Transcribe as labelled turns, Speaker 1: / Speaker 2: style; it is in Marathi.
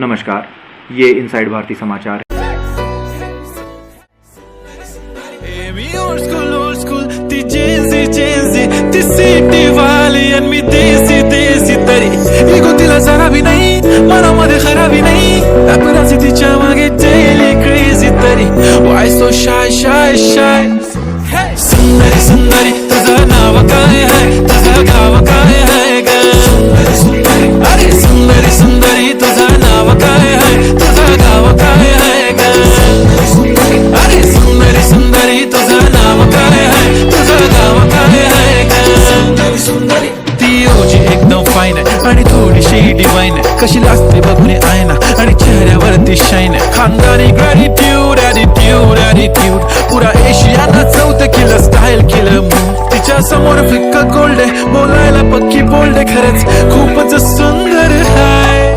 Speaker 1: नमस्कार, ये इनसाइड भारती समाचार है।
Speaker 2: old school, ती जेन्झी ती सिटी वाली आणि मी देसी तरी इगो तिला जरा भी नाही, मनामध्ये खराबी नाही, अपराधी तिच्या मागे डेली क्रेझी तरी वाय सो शाय सुंदरी तुझं नाव काय आहे, तुझं गाव काय आहे ग अरे सुंदरी तुझं नाव काय आहे, तुझं गाव काय आहे ग अरे सुंदरी तुझं नाव काय आहे, तुझं गाव काय आहे ग सुंदरी ती ओजी एकदम फाईन आहे आणि थोडीशी डिवाइन आहे, कशी लागते बघून आयना आणि चेहऱ्यावरती शाईन आहे, खानदानी ग्रॅटिट्यूड ॲटिट्यूड पुरा एशियाना चौथं केलं स्टाईल केलं मूव तिच्या समोर फिक्क गोल्ड आहे, बोलायला पक्की बोल्ड आहे, खरंच खूपच सुंदर आहे.